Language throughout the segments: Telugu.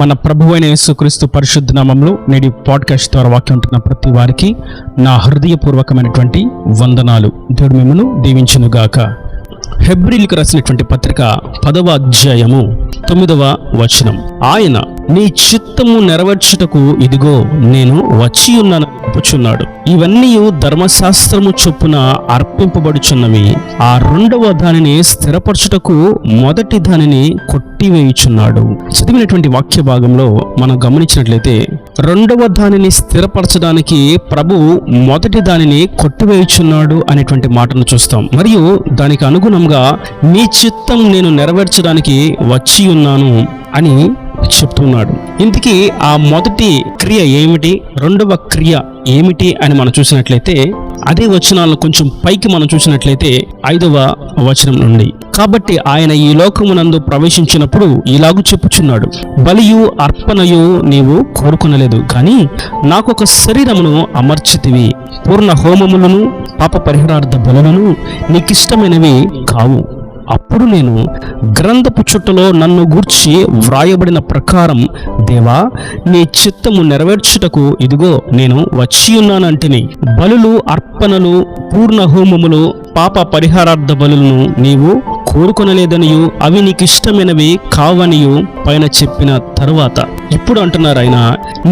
మన ప్రభువైన యేసుక్రీస్తు పరిశుద్ధ నామములో నేటి పాడ్కాస్ట్ ద్వారా వాక్యం ఉంటున్న ప్రతి వారికి నా హృదయపూర్వకమైనటువంటి వందనాలు. దేవుడు మిమ్మల్ని దీవించునుగాక. హెబ్రీయులకు రాసినటువంటి పత్రిక 10వ అధ్యాయము 9వ వచనం. ఆయన నీ చిత్తము నెరవేర్చుటకు ఇదిగో నేను వచ్చి ఉన్నాను చెప్పుచున్నాడు. ఇవన్నీ ధర్మశాస్త్రము చొప్పున అర్పింపబడుచున్నవి. ఆ రెండవ దానిని స్థిరపరచుటకు మొదటి దానిని కొట్టివేయుచున్నాడు. చదివినటువంటి వాక్య భాగంలో మనం గమనించినట్లయితే రెండవ దానిని స్థిరపరచడానికి ప్రభు మొదటి దానిని కొట్టివేయుచున్నాడు అనేటువంటి మాటను చూస్తాం. మరియు దానికి అనుగుణంగా నీ చిత్తం నేను నెరవేర్చడానికి వచ్చి ఉన్నాను అని చెప్తున్నాడు. ఇంతకీ ఆ మొదటి క్రియ ఏమిటి, రెండవ క్రియ ఏమిటి అని మనం చూసినట్లయితే అదే వచనాలను కొంచెం పైకి మనం చూసినట్లయితే 5వ వచనం నుండి, కాబట్టి ఆయన ఈ లోకమునందు ప్రవేశించినప్పుడు ఇలాగూ చెప్పుచున్నాడు, బలియు అర్పణయు నీవు కోరుకొనలేదు, కానీ నాకొక శరీరమును అమర్చితివి. పూర్ణ హోమములను పాప పరిహారార్థ బలులను నీకిష్టమైనవి కావు. అప్పుడు నేను గ్రంథపు చుట్టలో నన్ను గూర్చి వ్రాయబడిన ప్రకారం దేవా నీ చిత్తము నెరవేర్చుటకు ఇదిగో నేను వచ్చి ఉన్నానంటిని. బలులు అర్పణలు పూర్ణ హోమములు పాప పరిహారార్థ బలులను నీవు కోరుకొనలేదనియు అవి నీకు ఇష్టమైనవి కావనియు పైన చెప్పిన తరువాత ఇప్పుడు అంటున్నారు ఆయన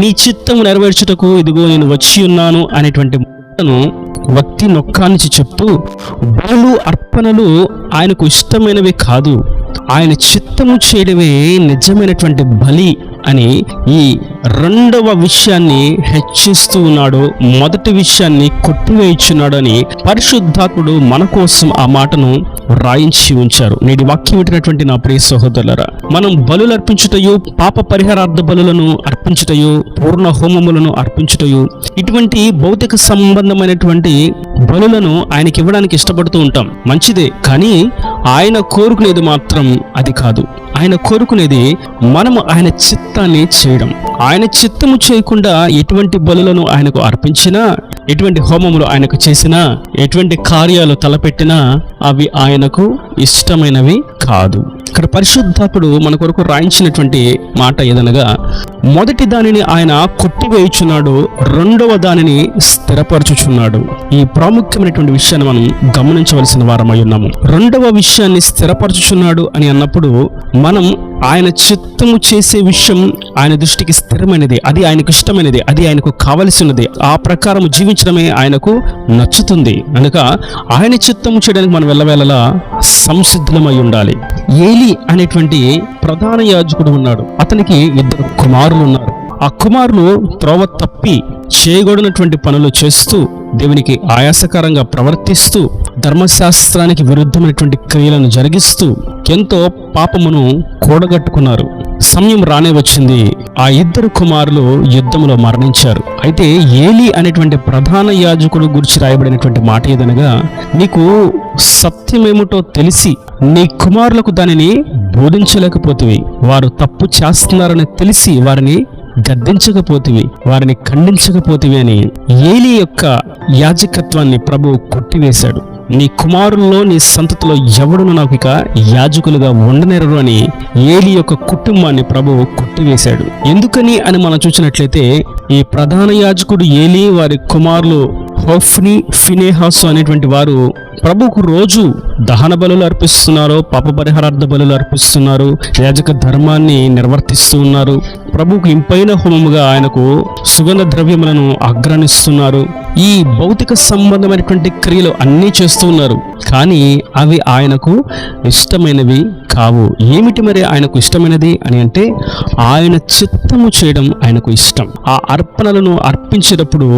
నీ చిత్తము నెరవేర్చుటకు ఇదిగో నేను వచ్చి ఉన్నాను అనేటువంటి వత్తి నొక్కానిచి చెప్తూ బలులు అర్పణలు ఆయనకు ఇష్టమైనవి కాదు, ఆయన చిత్తము చేయడమే నిజమైనటువంటి బలి అని ఈ రెండవ విషయాన్ని హెచ్చిస్తూ ఉన్నాడు. మొదటి విషయాన్ని కొట్టివేయుచున్నాడు అని పరిశుద్ధాత్ముడు మన కోసం ఆ మాటను రాయించి ఉంచారు. నేటి వాక్యం వింటున్నటువంటి నా ప్రియ సహోదరులారా, మనం బలులు అర్పించుటయు పాప పరిహారార్థ బలులను అర్పించుటయు పూర్ణ హోమములను అర్పించుటయు ఇటువంటి భౌతిక సంబంధమైనటువంటి బలులను ఆయనకి ఇవ్వడానికి ఇష్టపడుతూ ఉంటాం. మంచిదే, కానీ ఆయన కోరుకునేది మాత్రం అది కాదు. ఆయన కోరుకునేది మనము ఆయన చిత్తాన్ని చేయడం. ఆయన చిత్తము చేయకుండా ఎటువంటి బలులను ఆయనకు అర్పించినా, ఎటువంటి హోమములు ఆయనకు చేసినా, ఎటువంటి కార్యాలు తలపెట్టినా అవి ఆయనకు ఇష్టమైనవి కాదు. ఇక్కడ పరిశుద్ధాత్ముడు మన కొరకు రాయించినటువంటి మాట ఏదనగా మొదటి దానిని ఆయన కొట్టివేయుచున్నాడు, రెండవ దానిని స్థిరపరచుచున్నాడు. ఈ ప్రాముఖ్యమైనటువంటి విషయాన్ని మనం గమనించవలసిన వారమై ఉన్నాము. రెండవ విషయాన్ని స్థిరపరచుచున్నాడు అని అన్నప్పుడు మనం ఆయన చిత్తము చేసే విషయం ఆయన దృష్టికి స్థిరమైనది, అది ఆయనకు ఇష్టమైనది, అది ఆయనకు కావలసినది. ఆ ప్రకారం జీవించడమే ఆయనకు నచ్చుతుంది. కనుక ఆయన చిత్తము చేయడానికి మనం వెళ్ళవేళలా సంసిద్ధమై ఉండాలి. ఏలి అనేటువంటి ప్రధాన యాజకుడు ఉన్నాడు. అతనికి 2 కుమారులు ఉన్నారు. ఆ కుమారులు త్రోవ తప్పి చేయకూడనటువంటి పనులు చేస్తూ, దేవునికి ఆయాసకరంగా ప్రవర్తిస్తూ, ధర్మశాస్త్రానికి విరుద్ధమైనటువంటి క్రియలను జరిగిస్తూ ఎంతో పాపమును కూడగట్టుకున్నారు. సమయం రానే వచ్చింది, ఆ 2 కుమారులు యుద్ధంలో మరణించారు. అయితే ఏలి అనేటువంటి ప్రధాన యాజకుడు గురించి రాయబడినటువంటి మాట ఏదనగా, నీకు సత్యమేమిటో తెలిసి నీ కుమారులకు దానిని బోధించలేకపోతివి, వారు తప్పు చేస్తున్నారని తెలిసి వారిని గద్దించకపోతివి, వారిని ఖండించకపోతివి అని ఏలి యొక్క యాజకత్వాన్ని ప్రభు కొట్టివేశాడు. నీ కుమారుల్లో నీ సంతతిలో ఎవడును నాకు ఇక యాజకులుగా ఉండనేరరు అని ఏలి యొక్క కుటుంబాన్ని ప్రభు కొట్టివేశాడు. ఎందుకని అని మనం చూసినట్లయితే ఈ ప్రధాన యాజకుడు ఏలి, వారి కుమారులు హోఫ్ని, ఫినేహాసు అనేటువంటి వారు ప్రభుకు రోజు దహన బలులు అర్పిస్తున్నారు, పాప పరిహారార్థ బలులు అర్పిస్తున్నారు, యాజక ధర్మాన్ని నిర్వర్తిస్తూ ఉన్నారు. ప్రభుకు ఇంపైన హోమముగా ఆయనకు సుగంధ ద్రవ్యములను ఆగ్రహిస్తున్నారు. ఈ భౌతిక సంబంధమైనటువంటి క్రియలు అన్నీ చేస్తూ ఉన్నారు, కానీ అవి ఆయనకు ఇష్టమైనవి కావు. ఏమిటి మరి ఆయనకు ఇష్టమైనది అని అంటే ఆయన చిత్తము చేయడం ఆయనకు ఇష్టం. ఆ అర్పణలను అర్పించేటప్పుడు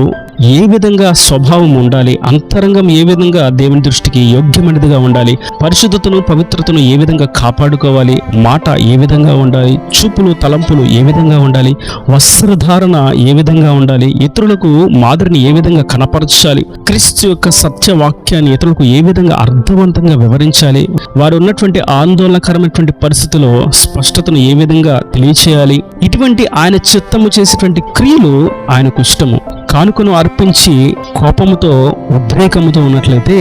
ఏ విధంగా స్వభావం ఉండాలి, అంతరంగం ఏ విధంగా దేవుని దృష్టికి యోగ్యమైనదిగా ఉండాలి, పరిశుద్ధతను పవిత్రతను ఏ విధంగా కాపాడుకోవాలి, మాట ఏ విధంగా ఉండాలి, చూపులు తలంపులు ఏ విధంగా ఉండాలి, వస్త్రధారణ ఏ విధంగా ఉండాలి, ఇతరులకు మాదిరిని ఏ విధంగా కనపరచాలి, క్రీస్తు యొక్క సత్యవాక్యాన్ని ఇతరులకు ఏ విధంగా అర్థవంతంగా వివరించాలి, వారు ఉన్నటువంటి ఆందోళనకరమైనటువంటి పరిస్థితుల్లో స్పష్టతను ఏ విధంగా తెలియచేయాలి, ఇటువంటి ఆయన చిత్తము చేసేటువంటి క్రియలు ఆయనకు ఇష్టము. కానుకను అర్పించి కోపముతో ఉద్రేకముతో ఉన్నట్లయితే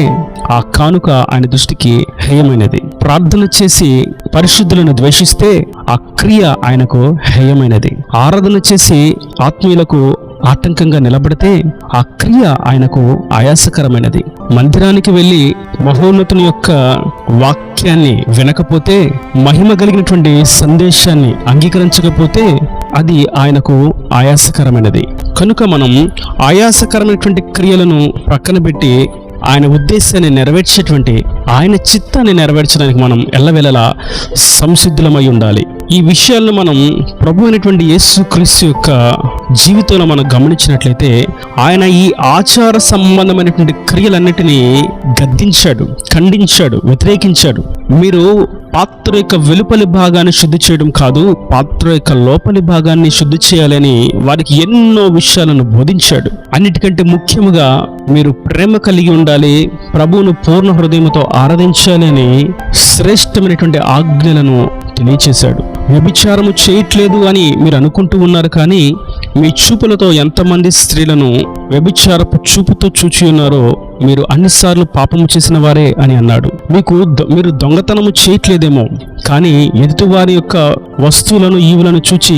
ఆ కానుక ఆయన దృష్టికి హేయమైనది. ప్రార్థన చేసి పరిశుద్ధులను ద్వేషిస్తే ఆ క్రియ ఆయనకు హేయమైనది. ఆరాధన చేసి ఆత్మీయులకు ఆటంకంగా నిలబడితే ఆ క్రియ ఆయనకు ఆయాసకరమైనది. మందిరానికి వెళ్లి మహోన్నతుని యొక్క వాక్యాన్ని వినకపోతే, మహిమ కలిగినటువంటి సందేశాన్ని అంగీకరించకపోతే అది ఆయనకు ఆయాసకరమైనది. కనుక మనం ఆయాసకరమైనటువంటి క్రియలను ప్రక్కన పెట్టి ఆయన ఉద్దేశాన్ని నెరవేర్చేటువంటి, ఆయన చిత్తాన్ని నెరవేర్చడానికి మనం ఎల్లవేళలా సంసిద్ధులమై ఉండాలి. ఈ విషయాలను మనం ప్రభు అయినటువంటి యేసుక్రీస్తు యొక్క జీవితంలో మనం గమనించినట్లయితే ఆయన ఈ ఆచార సంబంధమైనటువంటి క్రియలన్నిటినీ గద్దించాడు, ఖండించాడు, వ్యతిరేకించాడు. మీరు పాత్ర యొక్క వెలుపలి భాగాన్ని శుద్ధి చేయడం కాదు, పాత్ర యొక్క లోపలి భాగాన్ని శుద్ధి చేయాలని వారికి ఎన్నో విషయాలను బోధించాడు. అన్నిటికంటే ముఖ్యముగా మీరు ప్రేమ కలిగి ఉండాలి, ప్రభువును పూర్ణ హృదయంతో ఆరాధించాలి అని శ్రేష్టమైనటువంటి ఆజ్ఞలను తెలియచేశాడు. వ్యభిచారము చేయట్లేదు అని మీరు అనుకుంటూ ఉన్నారు, కానీ మీ చూపులతో ఎంతమంది స్త్రీలను వ్యభిచారపు చూపుతో చూచి ఉన్నారో మీరు అన్నిసార్లు పాపము చేసిన వారే అని అన్నాడు. మీరు దొంగతనము చేయట్లేదేమో, కానీ ఎదుటివారి యొక్క వస్తువులను, ఈవులను చూచి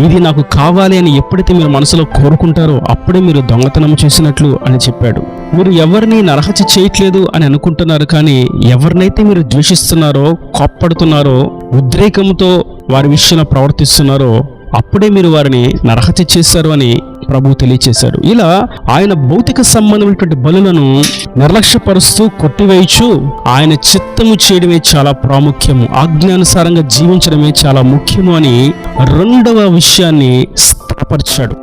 ఇది నాకు కావాలి అని ఎప్పుడైతే మీరు మనసులో కోరుకుంటారో అప్పుడే మీరు దొంగతనము చేసినట్లు అని చెప్పాడు. మీరు ఎవరిని నరహత్య చేయట్లేదు అని అనుకుంటున్నారు, కానీ ఎవరినైతే మీరు ద్వేషిస్తున్నారో, కోప్పడుతున్నారో, ఉద్రేకంతో వారి విషయంలో ప్రవర్తిస్తున్నారో అప్పుడే మీరు వారిని నరహత్య చేశారు అని ప్రభువు తెలియచేశాడు. ఇలా ఆయన భౌతిక సంబంధమైనటువంటి బలులను నిర్లక్ష్యపరుస్తూ కొట్టివేయచ్చు ఆయన చిత్తము చేయడమే చాలా ప్రాముఖ్యము, ఆజ్ఞానుసారంగా జీవించడమే చాలా ముఖ్యము అని రెండవ విషయాన్ని స్థిరపరిచాడు.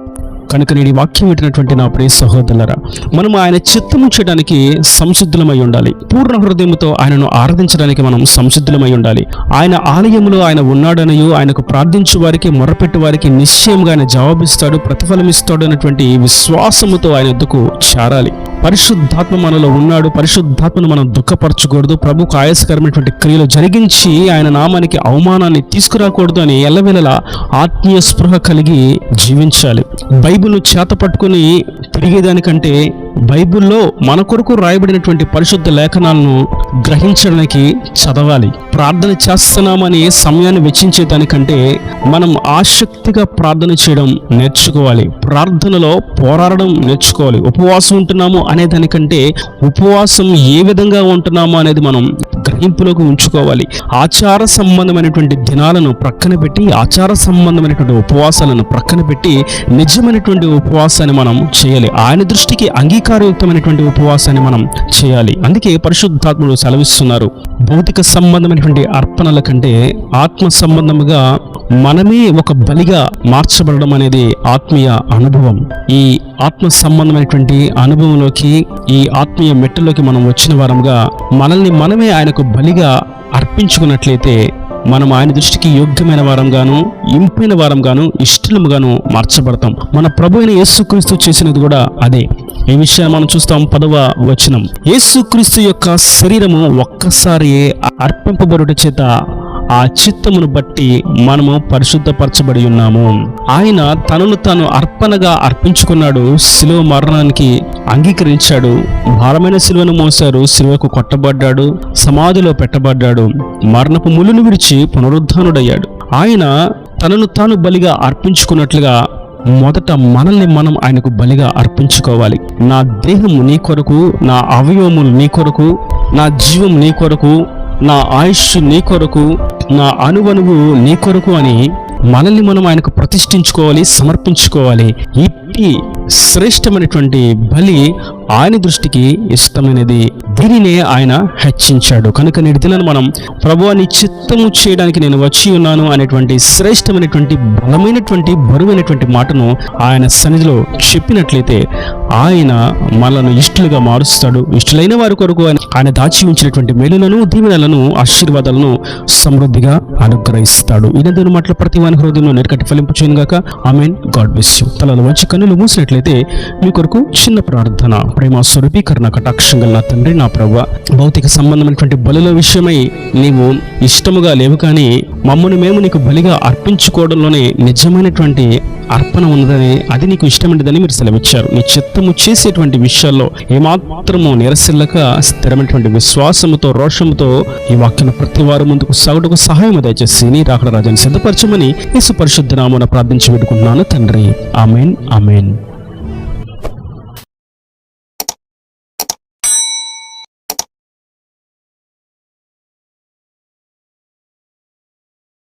కనుక నేను ఈ వాక్యం వింటున్నటువంటి నా ప్రియ సహోదరులారా, మనం ఆయన చిత్తము చేయడానికి సంసిద్ధులమై ఉండాలి. పూర్ణ హృదయంతో ఆయనను ఆరాధించడానికి మనం సంసిద్ధులమై ఉండాలి. ఆయన ఆలయంలో ఆయన ఉన్నాడనయో, ఆయనకు ప్రార్థించు వారికి, మొరపెట్టు వారికి నిశ్చయంగా ఆయన జవాబిస్తాడు, ప్రతిఫలమిస్తాడు అనేటువంటి విశ్వాసముతో ఆయన వద్దకు చేరాలి. పరిశుద్ధాత్మ మనలో ఉన్నాడు, పరిశుద్ధాత్మను మనం దుఃఖపరచకూడదు, ప్రభుకు ఆయాసకరమైనటువంటి క్రియలు జరిగించి ఆయన నామానికి అవమానాన్ని తీసుకురాకూడదు అని ఎల్లవేళలా ఆత్మీయ స్పృహ కలిగి జీవించాలి. బైబిల్ను చేత పట్టుకుని తిరిగేదానికంటే బైబిల్లో మన కొరకు రాయబడినటువంటి పరిశుద్ధ లేఖనాలను గ్రహించడానికి చదవాలి. ప్రార్థన చేస్తున్నామని సమయాన్ని వెచ్చించేదానికంటే మనం ఆసక్తిగా ప్రార్థన చేయడం నేర్చుకోవాలి. ప్రార్థనలో పోరాడడం నేర్చుకోవాలి. ఉపవాసం ఉంటున్నాము అనే దానికంటే ఉపవాసం ఏ విధంగా ఉంటున్నాము అనేది మనం గ్రహింపులోకి ఉంచుకోవాలి. ఆచార సంబంధమైనటువంటి దినాలను ప్రక్కన పెట్టి, ఆచార సంబంధమైనటువంటి ఉపవాసాలను ప్రక్కన పెట్టి నిజమైనటువంటి ఉపవాసాన్ని మనం చేయాలి. ఆయన దృష్టికి అంగీకారయుక్తమైనటువంటి ఉపవాసాన్ని మనం చేయాలి. అందుకే పరిశుద్ధాత్ముడు సెలవిస్తున్నారు, భౌతిక సంబంధమైనటువంటి అర్పణల కంటే ఆత్మ సంబంధముగా మనమే ఒక బలిగా మార్చబడడం అనేది ఆత్మీయ అనుభవం. ఈ ఆత్మ సంబంధమైనటువంటి అనుభవంలోకి, ఈ ఆత్మీయ మెట్టలోకి మనం వచ్చిన వారంగా మనల్ని మనమే ఆయనకు బలిగా అర్పించుకున్నట్లయితే మనం ఆయన దృష్టికి యోగ్యమైన వారంగాను, ఇంపైన వారంగాను, ఇష్టముగాను మార్చబడతాం. మన ప్రభు అయిన యేసుక్రీస్తు చేసినది కూడా అదే. ఈ విషయాన్ని మనం చూస్తాం 10వ వచనం. యేసుక్రీస్తు యొక్క శరీరము ఒక్కసారి అర్పింపబడుట చేత ఆ చిత్తమును బట్టి మనము పరిశుద్ధపరచబడి ఉన్నాము. ఆయన తనను తాను అర్పణగా అర్పించుకున్నాడు, శిలువ మరణానికి అంగీకరించాడు, భారమైన శిలువను మోశారు, శిలువకు కొట్టబడ్డాడు, సమాధిలో పెట్టబడ్డాడు, మరణపు ములును విడిచి పునరుద్ధానుడయ్యాడు. ఆయన తనను తాను బలిగా అర్పించుకున్నట్లుగా మొదట మనల్ని మనం ఆయనకు బలిగా అర్పించుకోవాలి. నా దేహము నీ కొరకు, నా అవయవములు నీ కొరకు, నా జీవం నీ కొరకు, నా ఆయుష్ నీ కొరకు, నా అణువణువు నీ కొరకు అని మనల్ని మనం ఆయనకు ప్రతిష్ఠించుకోవాలి, సమర్పించుకోవాలి. ఇట్టి శ్రేష్టమైనటువంటి బలి ఆయన దృష్టికి ఇష్టమైనది. దీనినే ఆయన హెచ్చించాడు. కనుక నేటి దినాన్ని మనం ప్రభువా నీ చిత్తము చేయడానికి నేను వచ్చి ఉన్నాను అనేటువంటి శ్రేష్టమైనటువంటి బలమైనటువంటి బరువైనటువంటి మాటను ఆయన సన్నిధిలో చెప్పినట్లయితే ఆయన మనలను ఇష్టలుగా మారుస్తాడు. ఇష్టలైన వారి కొరకు ఆయన దాచి ఉంచినటువంటి మేలులను, దీవెనలను, ఆశీర్వాదాలను సమృద్ధిగా అనుగ్రహిస్తాడు. ఈయన మాటలు ప్రతి వాని హృదయంలో నేర్కట్టి ఫలింపుచేయును గాక. ఆమేన్. God bless you. తలలు వంచి కన్నులు మూసినట్లయితే మీ కొరకు చిన్న ప్రార్థన. ప్రేమ స్వరూపీకరణ కటాక్షం గల నా తండ్రి, నా ప్రభువా, భౌతిక సంబంధమైనటువంటి బలుల విషయమై నీవు ఇష్టముగా లేవు, కానీ మమ్మల్ని మేము నీకు బలిగా అర్పించుకోవడంలోనే నిజమైనటువంటి అర్పణ ఉన్నదని, అది నీకు ఇష్టమైనదని మీరు సెలవిచ్చారు. నీ చిత్తము చేసేటువంటి విషయాల్లో ఏమాత్రము నిరసిల్లక స్థిరమైనటువంటి విశ్వాసముతో, రోషముతో ఈ వాక్యం ప్రతి వారు ముందుకు సాగుటకు సహాయం దయచేసి నీ రాకడ రాజ్యాన్ని సిద్ధపరచమని యేసు పరిశుద్ధ నామమున ప్రార్థించి వేడుకుంటున్నాను తండ్రి. ఆమేన్, ఆమేన్.